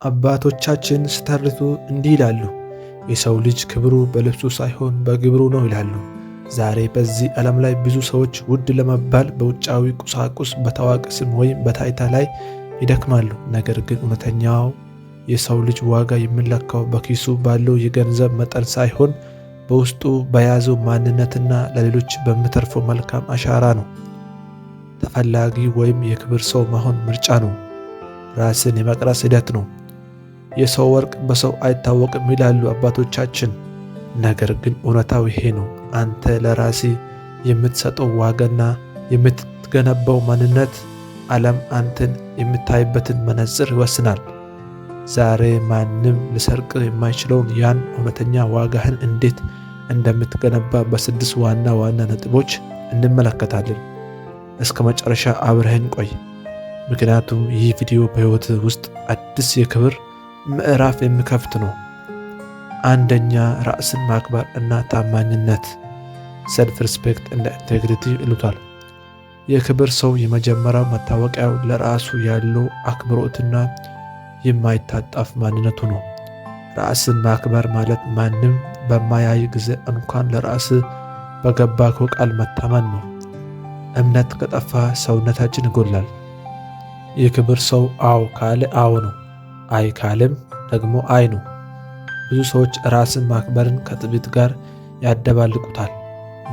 አባቶቻችን ሲተርቱ እንዲህ ይላሉ፣ የሰው ልጅ ክብሩ በልብሱ ሳይሆን በግብሩ ነው ይላሉ። ዛሬ በዚህ ዓለም ላይ ብዙ ሰዎች ውድ ለመባል በውጫዊ ቁሳቁስ፣ በታዋቂ ስም ወይም በታይታ ላይ ይደክማሉ። ነገር ግን እውነተኛው የሰው ልጅ ዋጋ የሚለካው በኪሱ ባለው የገንዘብ መጠን ሳይሆን በውስጡ በያዘው ማንነትና ለሌሎች በሚተርፈው መልካም አሻራ ነው። ተፈላጊ ወይም የክብር ሰው መሆን ምርጫ ነው። ራስን የመቅረጽ ሂደት ነው። የሰው ወርቅ በሰው አይታወቅም ይላሉ አባቶቻችን። ነገር ግን እውነታው ይሄ ነው። አንተ ለራሴ የምትሰጠው ዋጋና የምትገነባው ማንነት ዓለም አንተን የምታይበትን መነጽር ይወስናል። ዛሬ ማንም ሊሰርቅ የማይችለውን ያን እውነተኛ ዋጋህን እንዴት እንደምትገነባ በ6 ዋና ዋና ነጥቦች እንመለከታለን። እስከ መጨረሻ አብረህን ቆይ። ምክንያቱም ይህ ቪዲዮ በሕይወት ውስጥ አዲስ የክብር ምዕራፍ የሚከፍት ነው። አንደኛ፣ ራስን ማክበር እና ታማኝነት፣ ሰልፍ ሪስፔክት እንደ ኢንቴግሪቲ ይሉታል። የክብር ሰው የመጀመሪያው መታወቂያው ለራሱ ያለው አክብሮትና የማይታጠፍ ማንነቱ ነው። ራስን ማክበር ማለት ማንም በማያይ ጊዜ እንኳን ለራስ በገባከው ቃል መታመን ነው። እምነት ከጠፋ ሰውነታችን ይጎላል። የክብር ሰው አዎ ካለ አዎ ነው፣ አይ ካለም ደግሞ አይ ነው። ብዙ ሰዎች ራስን ማክበርን ከትዕቢት ጋር ያደባልቁታል።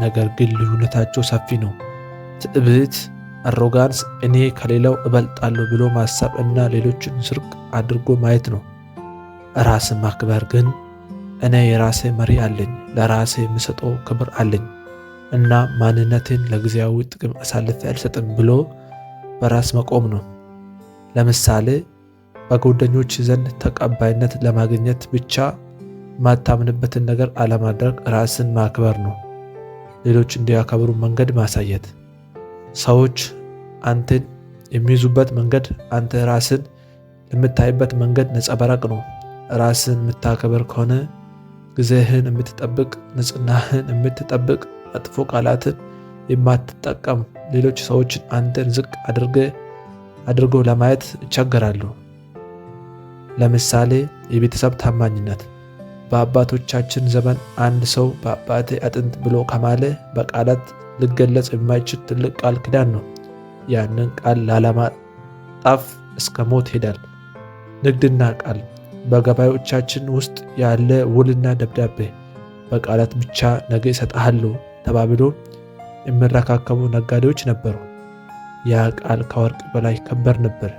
ነገር ግን ልዩነታቸው ሰፊ ነው። ትዕቢት አሮጋንስ እኔ ከሌላው እበልጣለሁ ብሎ ማሰብ እና ሌሎችን ዝቅ አድርጎ ማየት ነው። ራስን ማክበር ግን እኔ የራሴ መሪ አለኝ፣ ለራሴ የምሰጠው ክብር አለኝ እና ማንነቴን ለጊዜያዊ ጥቅም አሳልፌ አልሰጥም ብሎ በራስ መቆም ነው። ለምሳሌ በጓደኞች ዘንድ ተቀባይነት ለማግኘት ብቻ ማታምንበትን ነገር አለማድረግ ራስን ማክበር ነው። ሌሎች እንዲያከብሩ መንገድ ማሳየት። ሰዎች አንተን የሚይዙበት መንገድ አንተ ራስን የምታይበት መንገድ ነጸብራቅ ነው። ራስን የምታከብር ከሆነ ጊዜህን የምትጠብቅ፣ ንጽህናህን የምትጠብቅ፣ መጥፎ ቃላትን የማትጠቀም፣ ሌሎች ሰዎችን አንተን ዝቅ አድርጎ ለማየት ይቸገራሉ። ለምሳሌ የቤተሰብ ታማኝነት። በአባቶቻችን ዘመን አንድ ሰው በአባቴ አጥንት ብሎ ከማለ በቃላት ሊገለጽ የማይችል ትልቅ ቃል ኪዳን ነው። ያንን ቃል ላለማጣፍ እስከ ሞት ሄዳል። ንግድና ቃል። በገበያዎቻችን ውስጥ ያለ ውልና ደብዳቤ በቃላት ብቻ ነገ እሰጥሃለሁ ተባብሎ የሚረካከቡ ነጋዴዎች ነበሩ። ያ ቃል ከወርቅ በላይ ከበር ነበር።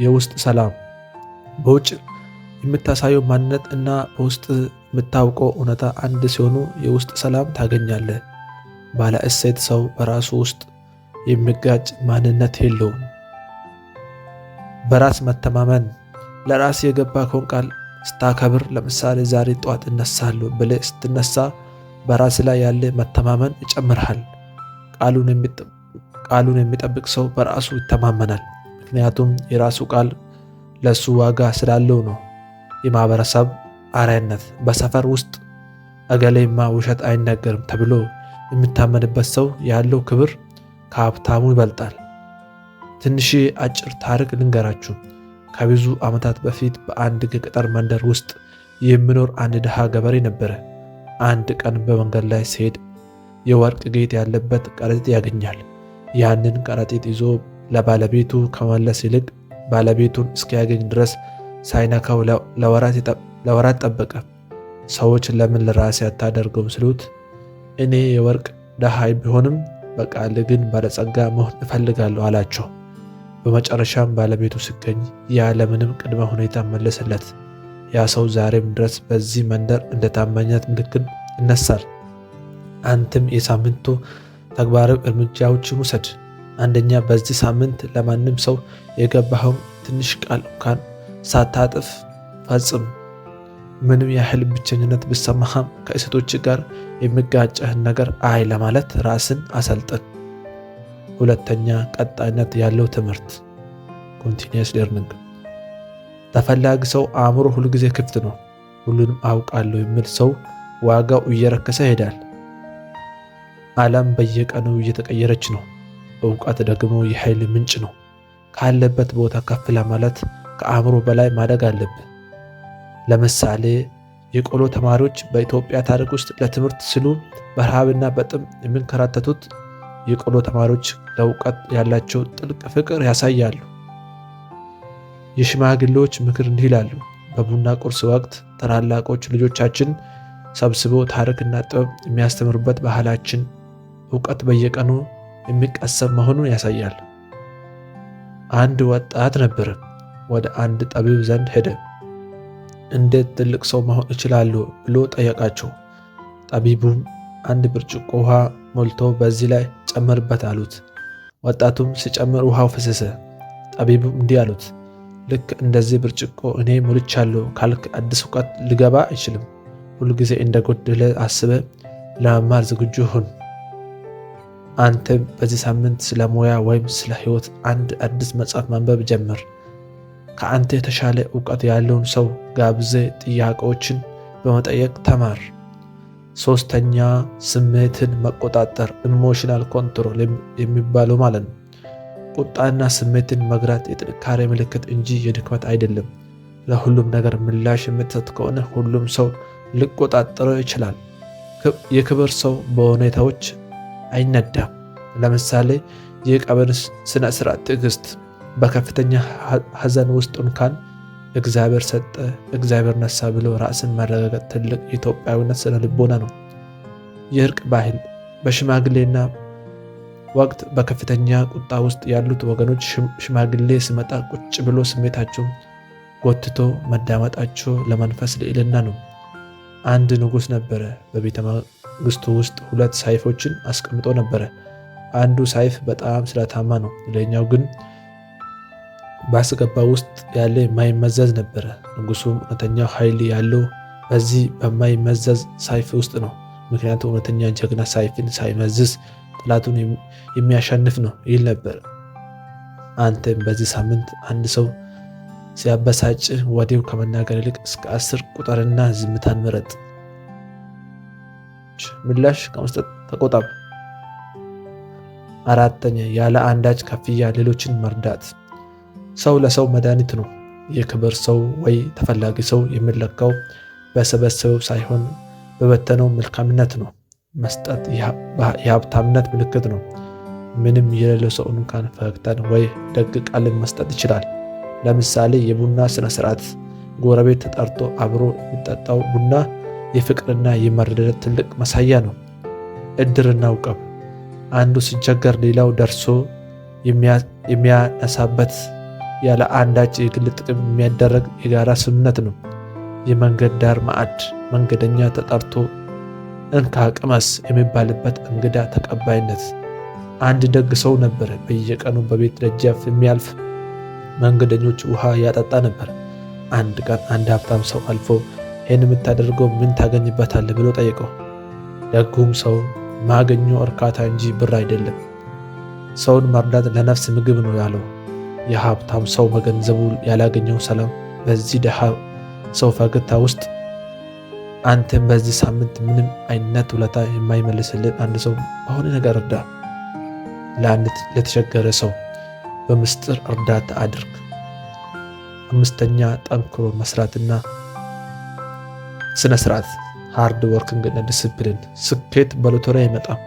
የውስጥ ሰላም። በውጭ የምታሳየው ማንነት እና በውስጥ የምታውቀው እውነታ አንድ ሲሆኑ የውስጥ ሰላም ታገኛለህ። ባለ እሴት ሰው በራሱ ውስጥ የሚጋጭ ማንነት የለውም። በራስ መተማመን። ለራስ የገባከውን ቃል ስታከብር፣ ለምሳሌ ዛሬ ጠዋት እነሳለሁ ብለህ ስትነሳ በራስ ላይ ያለ መተማመን ይጨምርሃል። ቃሉን የሚጠብቅ ሰው በራሱ ይተማመናል። ምክንያቱም የራሱ ቃል ለሱ ዋጋ ስላለው ነው። የማህበረሰብ አርአያነት። በሰፈር ውስጥ እገሌማ ውሸት አይናገርም ተብሎ የሚታመንበት ሰው ያለው ክብር ከሀብታሙ ይበልጣል። ትንሽ አጭር ታሪክ ልንገራችሁ። ከብዙ ዓመታት በፊት በአንድ ገጠር መንደር ውስጥ የሚኖር አንድ ድሃ ገበሬ ነበረ። አንድ ቀን በመንገድ ላይ ሲሄድ የወርቅ ጌጥ ያለበት ከረጢት ያገኛል። ያንን ከረጢት ይዞ ለባለቤቱ ከመለስ ይልቅ ባለቤቱን እስኪያገኝ ድረስ ሳይነካው ለወራት ጠበቀ። ሰዎች ለምን ለራሴ አታደርገውም ሲሉት እኔ የወርቅ ድሃ ቢሆንም በቃል ግን ባለጸጋ መሆን እፈልጋለሁ አላቸው። በመጨረሻም ባለቤቱ ሲገኝ ያለምንም ቅድመ ሁኔታ መለሰለት። ያ ሰው ዛሬም ድረስ በዚህ መንደር እንደ ታማኝነት ምልክት ይነሳል። አንተም የሳምንቱ ተግባራዊ እርምጃዎችን ውሰድ። አንደኛ፣ በዚህ ሳምንት ለማንም ሰው የገባኸውን ትንሽ ቃል እንኳን ሳታጥፍ ፈጽም። ምንም ያህል ብቸኝነት ቢሰማህም ከእሴቶች ጋር የሚጋጭህን ነገር አይ ለማለት ራስን አሰልጥን። ሁለተኛ፣ ቀጣይነት ያለው ትምህርት ኮንቲኒየስ ለርኒንግ። ተፈላጊ ሰው አእምሮ ሁልጊዜ ክፍት ነው። ሁሉንም አውቃለሁ የሚል ሰው ዋጋው እየረከሰ ይሄዳል። ዓለም በየቀኑ እየተቀየረች ነው። እውቀት ደግሞ የኃይል ምንጭ ነው። ካለበት ቦታ ከፍ ለማለት ከአእምሮ በላይ ማደግ አለብህ። ለምሳሌ የቆሎ ተማሪዎች በኢትዮጵያ ታሪክ ውስጥ ለትምህርት ሲሉ በረሃብና በጥም የሚንከራተቱት የቆሎ ተማሪዎች ለእውቀት ያላቸው ጥልቅ ፍቅር ያሳያሉ። የሽማግሌዎች ምክር እንዲህ ይላሉ። በቡና ቁርስ ወቅት ታላላቆች ልጆቻችን ሰብስበው ታሪክና ጥበብ የሚያስተምሩበት ባህላችን እውቀት በየቀኑ የሚቀሰም መሆኑን ያሳያል። አንድ ወጣት ነበር፣ ወደ አንድ ጠቢብ ዘንድ ሄደ። እንዴት ትልቅ ሰው መሆን እችላለሁ ብሎ ጠየቃቸው። ጠቢቡም አንድ ብርጭቆ ውሃ ሞልቶ በዚህ ላይ ጨምርበት አሉት። ወጣቱም ሲጨምር ውሃው ፈሰሰ። ጠቢቡም እንዲህ አሉት፣ ልክ እንደዚህ ብርጭቆ እኔ ሞልቻለሁ ካልክ አዲስ እውቀት ሊገባ አይችልም። ሁልጊዜ እንደጎደለ አስበ ለመማር ዝግጁ ሁን። አንተም በዚህ ሳምንት ስለ ሙያ ወይም ስለ ሕይወት አንድ አዲስ መጽሐፍ ማንበብ ጀምር። ከአንተ የተሻለ እውቀት ያለውን ሰው ጋብዘ ጥያቄዎችን በመጠየቅ ተማር። ሶስተኛ ስሜትን መቆጣጠር ኢሞሽናል ኮንትሮል የሚባለው ማለት ነው። ቁጣና ስሜትን መግራት የጥንካሬ ምልክት እንጂ የድክመት አይደለም። ለሁሉም ነገር ምላሽ የምትሰጥ ከሆነ ሁሉም ሰው ሊቆጣጠረው ይችላል። የክብር ሰው በሁኔታዎች አይነዳም። ለምሳሌ የቀብር ስነ ስርዓት ትዕግስት። በከፍተኛ ሐዘን ውስጥ እንኳን እግዚአብሔር ሰጠ እግዚአብሔር ነሳ ብሎ ራስን ማረጋገጥ ትልቅ የኢትዮጵያዊነት ስነ ልቦና ነው። የእርቅ ባህል። በሽማግሌና ወቅት በከፍተኛ ቁጣ ውስጥ ያሉት ወገኖች ሽማግሌ ሲመጣ ቁጭ ብሎ ስሜታቸውን ጎትቶ መዳመጣቸው ለመንፈስ ልዕልና ነው። አንድ ንጉሥ ነበረ። በቤተ መንግስቱ ውስጥ ሁለት ሰይፎችን አስቀምጦ ነበረ። አንዱ ሰይፍ በጣም ስለታማ ነው፣ ሌላኛው ግን በአስገባ ውስጥ ያለ የማይመዘዝ ነበረ። ንጉሱም እውነተኛው ኃይል ያለው በዚህ በማይመዘዝ ሰይፍ ውስጥ ነው። ምክንያቱም እውነተኛ ጀግና ሰይፍን ሳይመዝዝ ጠላቱን የሚያሸንፍ ነው ይል ነበር። አንተም በዚህ ሳምንት አንድ ሰው ሲያበሳጭ ወዲያው ከመናገር ይልቅ እስከ 10 ቁጥርና ዝምታን ምረጥ። ምላሽ ከመስጠት ተቆጠብ። አራተኛ ያለ አንዳች ክፍያ ሌሎችን መርዳት። ሰው ለሰው መድኃኒት ነው። የክብር ሰው ወይ ተፈላጊ ሰው የሚለካው በሰበሰበው ሳይሆን በበተነው መልካምነት ነው። መስጠት የሀብታምነት ምልክት ነው። ምንም የሌለው ሰው እንኳን ፈገግታን ወይ ደግ ቃልን መስጠት ይችላል። ለምሳሌ የቡና ስነ ስርዓት። ጎረቤት ተጠርቶ አብሮ የሚጠጣው ቡና የፍቅርና የመረዳዳት ትልቅ ማሳያ ነው። እድርና ዕቁብ። አንዱ ሲቸገር ሌላው ደርሶ የሚያነሳበት ያለ አንዳች የግል ጥቅም የሚያደረግ የጋራ ስምምነት ነው። የመንገድ ዳር ማዕድ። መንገደኛ ተጠርቶ እንካ ቅመስ የሚባልበት እንግዳ ተቀባይነት። አንድ ደግ ሰው ነበረ። በየቀኑ በቤት ደጃፍ የሚያልፍ መንገደኞች ውሃ ያጠጣ ነበር። አንድ ቀን አንድ ሀብታም ሰው አልፎ ይህን የምታደርገው ምን ታገኝበታለህ ብሎ ጠየቀው። ደጉም ሰው ማገኘው እርካታ እንጂ ብር አይደለም፣ ሰውን መርዳት ለነፍስ ምግብ ነው ያለው። የሀብታም ሰው በገንዘቡ ያላገኘው ሰላም በዚህ ድሃ ሰው ፈገግታ ውስጥ። አንተም በዚህ ሳምንት ምንም አይነት ውለታ የማይመልስልን አንድ ሰው በሆነ ነገር እርዳ። ለአንድ ለተቸገረ ሰው በምስጢር እርዳታ አድርግ። አምስተኛ ጠንክሮ መስራትና ስነ ስርዓት። ሃርድ ወርኪንግ እና ዲስፕሊን። ስኬት በሎተሪ አይመጣም፣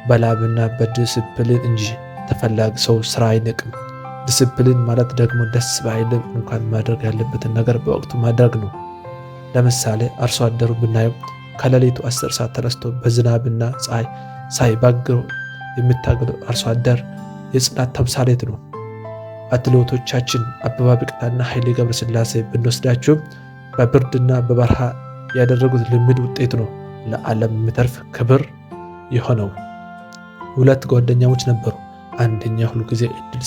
በላብና በዲስፕሊን እንጂ። ተፈላጊ ሰው ስራ አይንቅም። ዲስፕሊን ማለት ደግሞ ደስ ባይልም እንኳን ማድረግ ያለበትን ነገር በወቅቱ ማድረግ ነው። ለምሳሌ አርሶ አደሩ ብናየው ከሌሊቱ 10 ሰዓት ተነስቶ በዝናብና ፀሐይ ሳይባግረው የሚታገለው አርሶ አደር የጽናት ተምሳሌት ነው። አትሌቶቻችን አበበ ቢቂላና ኃይሌ ገብረስላሴ ብንወስዳቸው በብርድና በበረሃ ያደረጉት ልምድ ውጤት ነው ለዓለም የሚተርፍ ክብር የሆነው። ሁለት ጓደኛሞች ነበሩ። አንደኛ ሁሉ ጊዜ እድል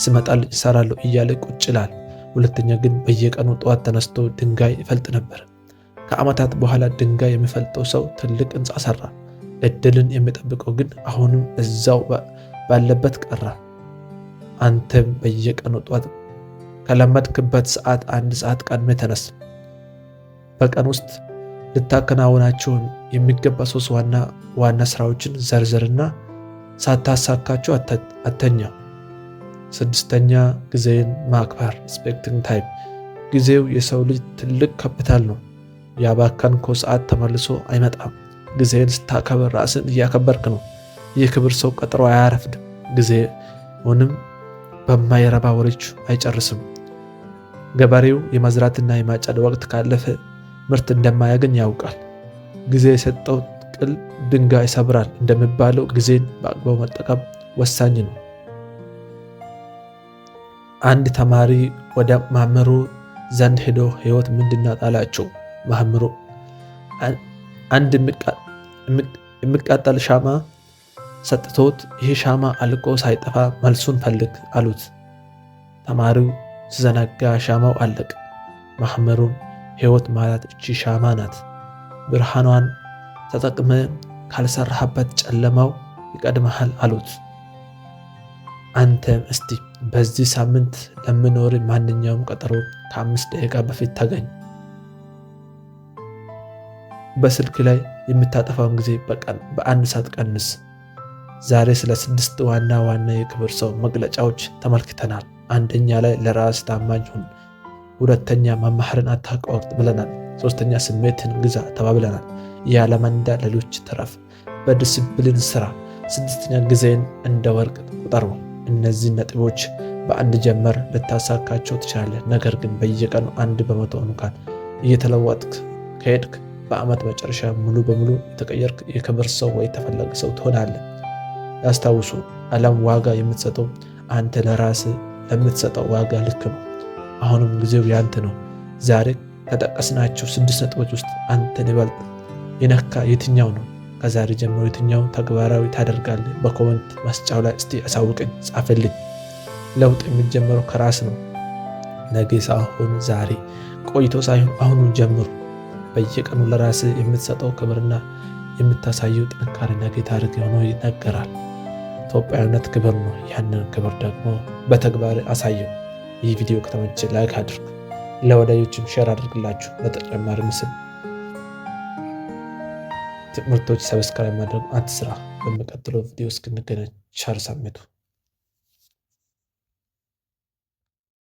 ሲመጣል ይሰራለሁ እያለ ቁጭ ይላል። ሁለተኛ ግን በየቀኑ ጠዋት ተነስቶ ድንጋይ ይፈልጥ ነበር። ከዓመታት በኋላ ድንጋይ የሚፈልጠው ሰው ትልቅ ሕንፃ ሰራ። እድልን የሚጠብቀው ግን አሁንም እዛው ባለበት ቀራ። አንተም በየቀኑ ጠዋት ከለመድክበት ሰዓት 1 ሰዓት ቀድሜ ተነስ። በቀን ውስጥ ልታከናውናቸው የሚገባ 3 ዋና ስራዎችን ዘርዝርና ሳታሳካቸው አተኛ። 6ኛ ጊዜን ማክበር ሪስፔክቲንግ ታይም። ጊዜው የሰው ልጅ ትልቅ ካፒታል ነው። ያባከንከው ሰዓት ተመልሶ አይመጣም። ጊዜን ስታከብር ራስን እያከበርክ ነው። የክብር ሰው ቀጠሮ አያረፍድም። ጊዜውንም በማይረባ ወሬዎች አይጨርስም። ገበሬው የመዝራትና የማጨድ ወቅት ካለፈ ምርት እንደማያገኝ ያውቃል። ጊዜ የሰጠው ቅል ድንጋይ ይሰብራል እንደሚባለው ጊዜን በአግባቡ መጠቀም ወሳኝ ነው። አንድ ተማሪ ወደ መምህሩ ዘንድ ሄዶ ሕይወት ምንድናት አላቸው። መምህሩ አንድ የሚቃጠል ሻማ ሰጥቶት ይህ ሻማ አልቆ ሳይጠፋ መልሱን ፈልግ አሉት። ተማሪው ሲዘነጋ ሻማው አለቀ። መምህሩም ሕይወት ማለት እቺ ሻማ ናት፣ ብርሃኗን ተጠቅመ ካልሰራህበት ጨለማው ይቀድመሃል አሉት። አንተም እስቲ በዚህ ሳምንት ለምኖር ማንኛውም ቀጠሮ ከ5 ደቂቃ በፊት ተገኝ። በስልክ ላይ የምታጠፋውን ጊዜ በቀን በ1 ሰዓት ቀንስ። ዛሬ ስለ 6 ዋና ዋና የክብር ሰው መግለጫዎች ተመልክተናል። አንደኛ ላይ ለራስ ታማኝ ሁን። ሁለተኛ መማርን አታቋርጥ ብለናል። ሶስተኛ ስሜትን ግዛ ተባብለናል። ያለመንዳ ሌሎች ተረፍ፣ በዲሲፕሊን ስራ። ስድስተኛ ጊዜን እንደ ወርቅ ቁጠሩ። እነዚህ ነጥቦች በአንድ ጀመር ልታሳካቸው ትችላለህ። ነገር ግን በየቀኑ 1% እንኳን እየተለወጥክ ከሄድክ በዓመት መጨረሻ ሙሉ በሙሉ የተቀየርክ የክብር ሰው ወይ ተፈላጊ ሰው ትሆናለህ። ያስታውሱ፣ ዓለም ዋጋ የምትሰጠው አንተ ለራስህ ለምትሰጠው ዋጋ ልክ ነው። አሁንም ጊዜው ያንተ ነው። ዛሬ ከጠቀስናቸው 6 ነጥቦች ውስጥ አንተን ይበልጥ የነካ የትኛው ነው? ከዛሬ ጀምሮ የትኛው ተግባራዊ ታደርጋለህ? በኮመንት ማስጫው ላይ እስቲ አሳውቀኝ፣ ጻፈልኝ። ለውጥ የሚጀምረው ከራስ ነው። ነገ ሳይሆን ዛሬ፣ ቆይቶ ሳይሆን አሁኑ ጀምሩ። በየቀኑ ለራስህ የምትሰጠው ክብርና የምታሳየው ጥንካሬ ነገ ታሪክ ሆኖ ይነገራል። ኢትዮጵያዊነት ክብር ነው። ያንን ክብር ደግሞ በተግባር አሳየው። ይህ ቪዲዮ ከተመቸ ላይክ አድርግ፣ ለወዳጆችም ሼር አድርግላችሁ። ለተጨማሪ ምስል ትምህርቶች ሰብስክራይብ ማድረግ አትስራ። በሚቀጥለው ቪዲዮ እስክንገናኝ ቸር ሰንብቱ።